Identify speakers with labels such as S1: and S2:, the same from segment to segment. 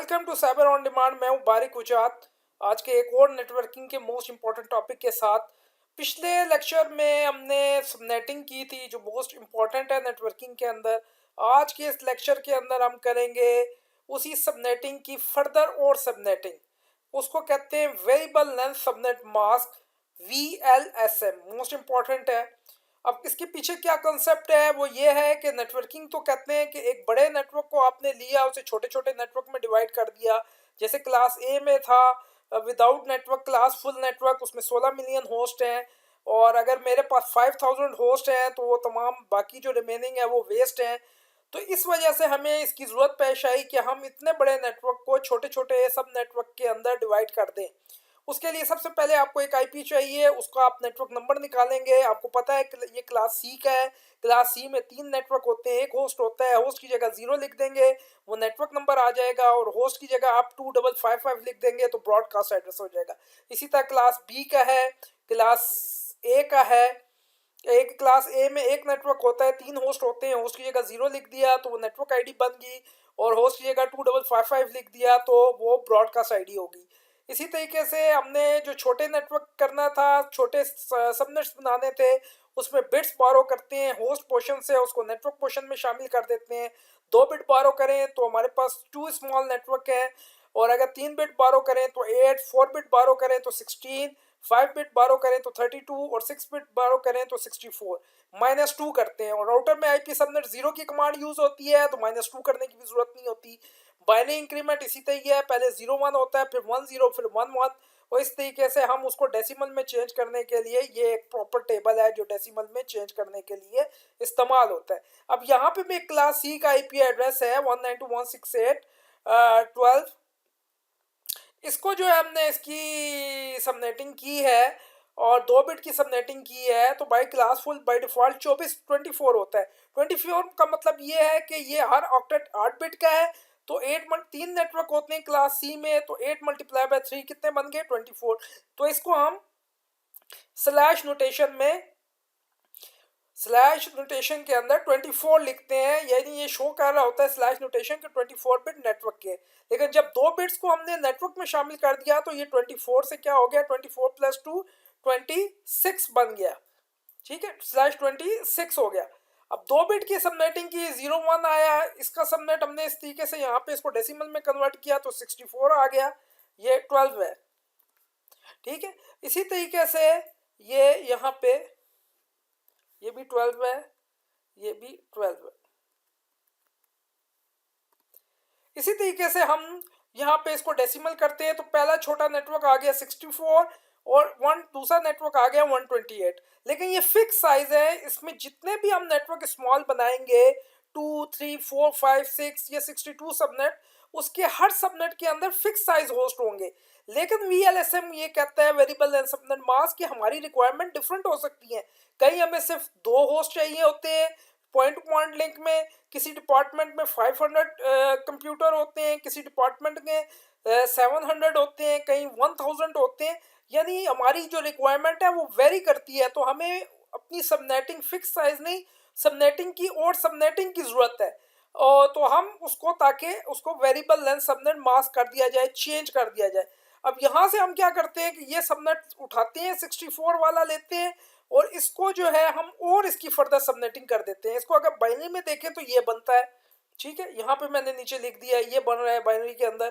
S1: Welcome to cyber on demand. मैं हूं बारिक उजात। आज के एक और नेटवर्किंग के मोस्ट इंपॉर्टेंट टॉपिक के साथ। पिछले लेक्चर में हमने सबनेटिंग की थी जो मोस्ट इंपॉर्टेंट है नेटवर्किंग के अंदर। आज के इस लेक्चर के अंदर हम करेंगे उसी सबनेटिंग की फर्दर और सबनेटिंग। उसको कहते हैं variable length subnet mask, VLSM। Most important है। अब इसके पीछे क्या कंसेप्ट है वो ये है कि नेटवर्किंग तो कहते हैं कि एक बड़े नेटवर्क को आपने लिया, उसे छोटे छोटे नेटवर्क में डिवाइड कर दिया। जैसे क्लास ए में था without network class full network, उसमें 16 मिलियन होस्ट हैं। और अगर मेरे पास 5000 होस्ट हैं तो वो तमाम बाकी जो रिमेनिंग है वो वेस्ट हैं। तो इस वजह से हमें इसकी ज़रूरत पेश आई कि हम इतने बड़े नेटवर्क को छोटे छोटे सब नेटवर्क के अंदर डिवाइड कर दें। उसके लिए सबसे पहले आपको एक आईपी चाहिए, उसका आप नेटवर्क नंबर निकालेंगे। आपको पता है कि ये क्लास सी का है। क्लास सी में 3 नेटवर्क होते हैं, एक होस्ट होता है। होस्ट की जगह 0 लिख देंगे, वो नेटवर्क नंबर आ जाएगा। और होस्ट की जगह आप 2555 लिख देंगे तो ब्रॉडकास्ट एड्रेस हो जाएगा। इसी तरह क्लास बी का है, क्लास ए का है। एक क्लास ए में एक नेटवर्क होता है, 3 होस्ट होते हैं। होस्ट की जगह 0 लिख दिया तो वो नेटवर्क आईडी बन गई। और होस्ट की जगह 2555 लिख दिया तो वो ब्रॉडकास्ट आईडी होगी। इसी तरीके से हमने जो छोटे नेटवर्क करना था, छोटे सबनेट्स बनाने थे, उसमें बिट्स बारो करते हैं होस्ट पोर्शन से, उसको नेटवर्क पोर्शन में शामिल कर देते हैं। 2 बिट बारो करें तो हमारे पास 2 स्मॉल नेटवर्क है। और अगर 3 बिट बारो करें तो 8, 4 बिट बारो करें तो 16, 5 बिट बारो करें तो 32 और 6 बिट बारो करें तो 64। -2 करते हैं। और राउटर में आईपी सबनेट 0 की कमांड यूज होती है तो -2 करने की भी जरूरत नहीं होती। बाइनरी इंक्रीमेंट इसी तरीके है, पहले 0 1 होता है, फिर 1 0, फिर 1 1। और इस तरीके से हम उसको डेसिमल में चेंज करने के लिए ये एक प्रॉपर टेबल है जो डेसिमल में चेंज करने के लिए इस्तेमाल होता है। अब यहाँ पे भी क्लास सी का आईपी एड्रेस है 192.168.12। इसको जो है हमने इसकी सबनेटिंग की है और 2 बिट की सबनेटिंग की है। तो by class full by default 24 होता है। 24 का मतलब ये है कि ये हर ऑक्टेट 8 बिट का है। तो 3 नेटवर्क होते हैं क्लास सी में, तो 8 मल्टीप्लाई बाय 3 कितने बन गए 24। तो इसको हम स्लैश नोटेशन में, स्लैश नोटेशन के अंदर 24 लिखते हैं। यानी ये शो कर रहा होता है स्लैश नोटेशन के 24 बिट नेटवर्क के। लेकिन जब 2 बिट्स को हमने नेटवर्क में शामिल कर दिया तो ये 24 से क्या हो गया, 24 + 2 26 बन गया। ठीक है, /26 हो गया। अब 2 बिट की सबनेटिंग की 0 1 आया, इसका सबनेट हमने इस तरीके से यहाँ पे इसको डेसिमल में कन्वर्ट किया तो 64 आ गया। ये 12 है। ठीक है, इसी तरीके से ये यहाँ पे ये भी 12 है, ये भी 12 है। इसी तरीके से हम यहाँ पे इसको डेसिमल करते हैं तो पहला छोटा नेटवर्क आ गया 64 और दूसरा नेटवर्क आ गया 128। लेकिन ये फिक्स साइज है, इसमें जितने भी हम नेटवर्क स्मॉल बनाएंगे 2 3 4 5 6 या 62 सबनेट, उसके हर सबनेट के अंदर फिक्स साइज होस्ट होंगे। लेकिन VLSM ये कहता है वेरिएबल लेंथ सबनेट मास्क कि हमारी रिक्वायरमेंट डिफरेंट हो सकती है। कहीं हमें सिर्फ 2 होस्ट चाहिए होते हैं पॉइंट टू पॉइंट लिंक में, किसी डिपार्टमेंट में 500 कंप्यूटर होते हैं, किसी डिपार्टमेंट में 700 होते हैं, कहीं 1000 होते हैं। यानी हमारी जो रिक्वायरमेंट है वो वेरी करती है। तो हमें अपनी सबनेटिंग फिक्स साइज नहीं, सबनेटिंग की और सबनेटिंग की ज़रूरत है। और तो हम उसको ताकि उसको वेरिएबल लेंथ सबनेट मास्क कर दिया जाए, चेंज कर दिया जाए। अब यहाँ से हम क्या करते हैं कि ये सबनेट उठाते हैं, 64 वाला लेते हैं और इसको जो है हम और इसकी फर्दर सबनेटिंग कर देते हैं। इसको अगर बाइनरी में देखें तो ये बनता है। ठीक है, यहाँ पे मैंने नीचे लिख दिया है, ये बन रहा है बाइनरी के अंदर।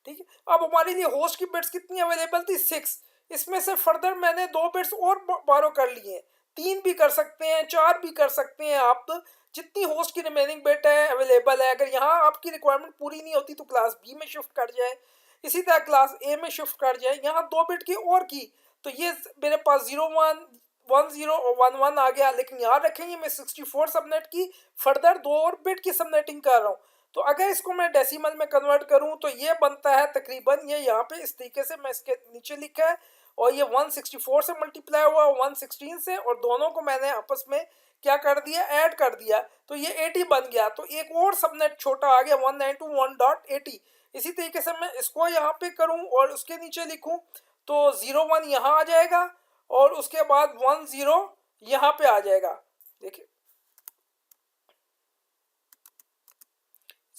S1: ठीक है, अब हमारे लिए होस्ट की बिट्स कितनी अवेलेबल थी 6। इसमें से फर्दर मैंने 2 बिट्स और बारो कर लिए हैं। 3 भी कर सकते हैं, 4 भी कर सकते हैं आप। तो जितनी होस्ट की रिमेनिंग बिट है अवेलेबल है, अगर यहाँ आपकी रिक्वायरमेंट पूरी नहीं होती तो क्लास बी में शिफ्ट कर जाए, इसी तरह क्लास ए में शिफ्ट कर जाए। यहाँ 2 बिट की और की तो ये मेरे पास 0 1 1 0 और 1 1 आ गया। लेकिन याद रखेंगे मैं 64 सबनेट की फर्दर 2 और बिट की सबनेटिंग कर रहा हूँ। तो अगर इसको मैं डेसिमल में कन्वर्ट करूँ तो ये बनता है तकरीबन, ये यहाँ पे इस तरीके से मैं इसके नीचे लिखा है। और ये 164 से मल्टीप्लाई हुआ 116 से, और दोनों को मैंने आपस में क्या कर दिया, ऐड कर दिया तो ये 80 बन गया। तो एक और सबनेट छोटा आ गया 192.1.80। इसी तरीके से मैं इसको यहाँ पे करूँ और उसके नीचे लिखूँ तो 0 1 यहाँ आ जाएगा और उसके बाद 1 0 यहाँ पे आ जाएगा। देखिए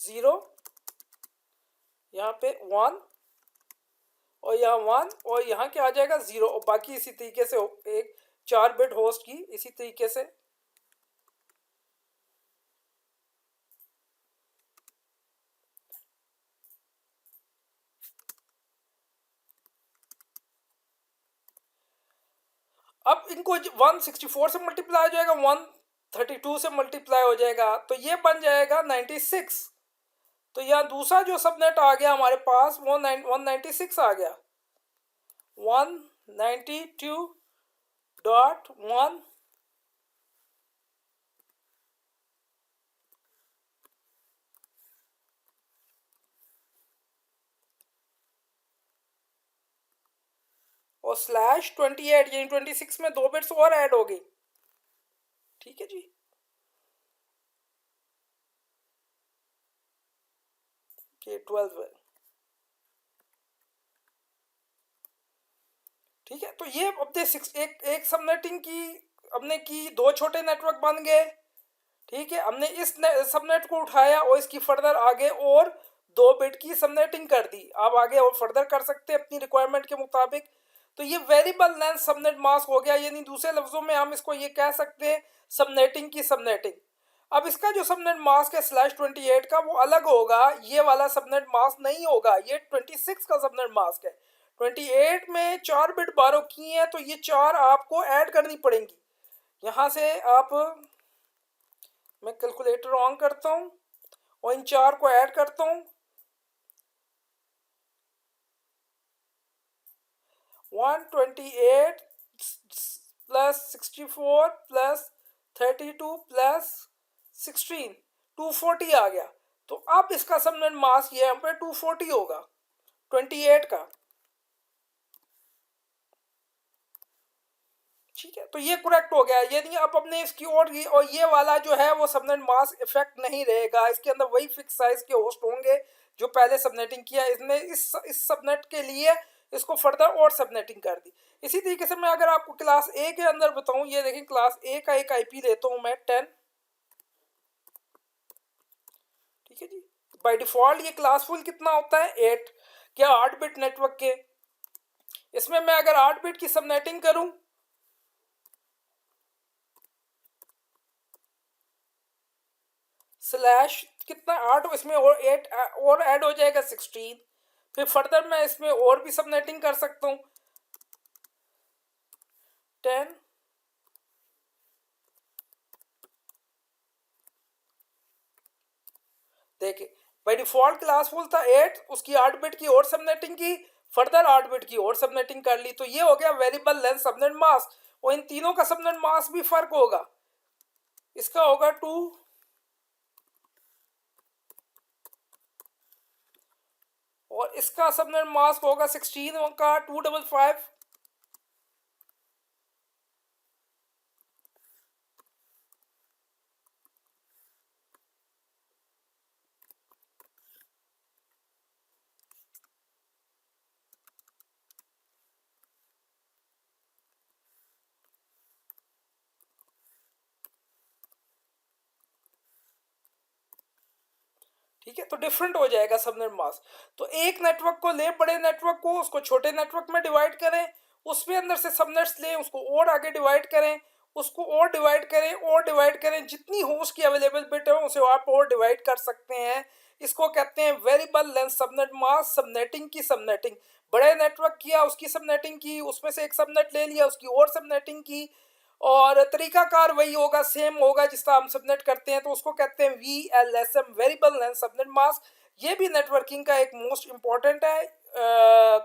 S1: 0 यहाँ पे 1 और यहाँ 1 और यहाँ क्या आ जाएगा 0 और बाकी इसी तरीके से एक 4 बिट होस्ट की इसी तरीके से। अब इनको 164 से मल्टीप्लाई हो जाएगा, 132 से मल्टीप्लाई हो जाएगा, तो ये बन जाएगा 96। तो यहाँ दूसरा जो सबनेट आ गया हमारे पास वो 196 आ गया, 192.1 और /28 यानी 26 में 2 बिट्स और ऐड हो गई। ठीक है जी, ये 12 है। ठीक है, तो ये अपने एक सबनेटिंग की हमने की, दो छोटे नेटवर्क बन गए। ठीक है, हमने इस सबनेट को उठाया और इसकी फर्दर आगे और 2 बिट की सबनेटिंग कर दी। आप आगे और फर्दर कर सकते हैं अपनी रिक्वायरमेंट के मुताबिक। तो ये वेरिएबल लेंथ सबनेट मास्क हो गया, यानी दूसरे लफ्जों में हम इसको ये कह सकते हैं सबनेटिंग की सबनेटिंग। अब इसका जो सबनेट मास्क है /28 का वो अलग होगा, ये वाला सबनेट मास्क नहीं होगा, ये 26 का सबनेट मास्क है। 28 में 4 बिट बारो की हैं, तो ये 4 आपको ऐड करनी पड़ेंगी। यहाँ से आप, मैं कैलकुलेटर ऑन करता हूँ और इन 4 को ऐड करता हूँ। 128 प्लस 64 प्लस 32 प्लस 16 240 आ गया। तो अब इसका सबनेट मास्क ये यहाँ पे 240 होगा 28 का। ठीक है, तो ये करेक्ट हो गया। यदि अब अपने इसकी और ये वाला जो है वो सबनेट मास्क इफेक्ट नहीं रहेगा, इसके अंदर वही फिक्स साइज के होस्ट होंगे जो पहले सबनेटिंग किया। इसने इस सबनेट के लिए इसको फर्दर और सबनेटिंग कर दी। इसी तरीके से मैं अगर आपको क्लास ए के अंदर बताऊं, ये देखिए क्लास ए का एक आईपी लेता हूं मैं 10। ठीक है जी, बाय डिफॉल्ट ये क्लास फुल कितना होता है 8, क्या 8 बिट नेटवर्क के। इसमें मैं अगर 8 बिट की सबनेटिंग करूं, स्लैश कितना 8, इसमें और 8 और ऐड हो जाएगा 16। फिर फर्दर मैं इसमें और भी सबनेटिंग कर सकता हूँ 10। देखिए बाई डिफॉल्ट क्लास फुल था 8, उसकी 8 बिट की और सबनेटिंग की, फर्दर 8 बिट की और सबनेटिंग कर ली। तो ये हो गया वेरिएबल लेंथ सबनेट मास्क। और इन तीनों का सबनेट मास्क भी फर्क होगा, इसका होगा 2 और इसका सबनेट मास्क होगा 16 का 255। ठीक है, तो डिफरेंट हो जाएगा सबनेट मास्क। तो एक नेटवर्क को ले, बड़े नेटवर्क को, उसको छोटे नेटवर्क में डिवाइड करें, उसमें अंदर से सबनेट्स लें, उसको और आगे डिवाइड करें, उसको और डिवाइड करें और डिवाइड करें, जितनी होस्ट की अवेलेबल बिट है उसे आप और डिवाइड कर सकते हैं। इसको कहते हैं variable length subnet mask, subnetting की सबनेटिंग। बड़े नेटवर्क किया, उसकी सबनेटिंग की, उसमें से एक सबनेट ले लिया, उसकी और सबनेटिंग की, और तरीकाकार वही होगा, सेम होगा जिस तरह हम सबनेट करते हैं। तो उसको कहते हैं VLSM, variable length subnet mask. ये भी नेटवर्किंग का एक मोस्ट इंपॉर्टेंट है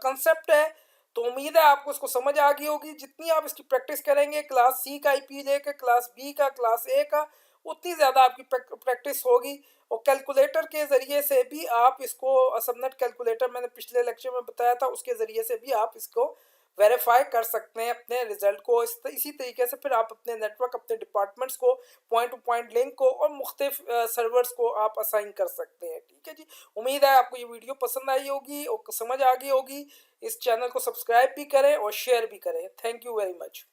S1: कंसेप्ट है। तो उम्मीद है आपको इसको समझ आ गई होगी। जितनी आप इसकी प्रैक्टिस करेंगे क्लास सी का आईपी लेकर क्लास बी का, क्लास ए का, उतनी ज़्यादा आपकी प्रैक्टिस होगी। और कैलकुलेटर के ज़रिए से भी आप इसको, सबनेट कैलकुलेटर मैंने पिछले लेक्चर में बताया था, उसके ज़रिए से भी आप इसको वेरीफाई कर सकते हैं अपने रिजल्ट को। इसी तरीके से फिर आप अपने नेटवर्क, अपने डिपार्टमेंट्स को, पॉइंट टू पॉइंट लिंक को और मुख्तलिफ सर्वर्स को आप असाइन कर सकते हैं। ठीक है जी, उम्मीद है आपको ये वीडियो पसंद आई होगी और समझ आ गई होगी। इस चैनल को सब्सक्राइब भी करें और शेयर भी करें। Thank you very much.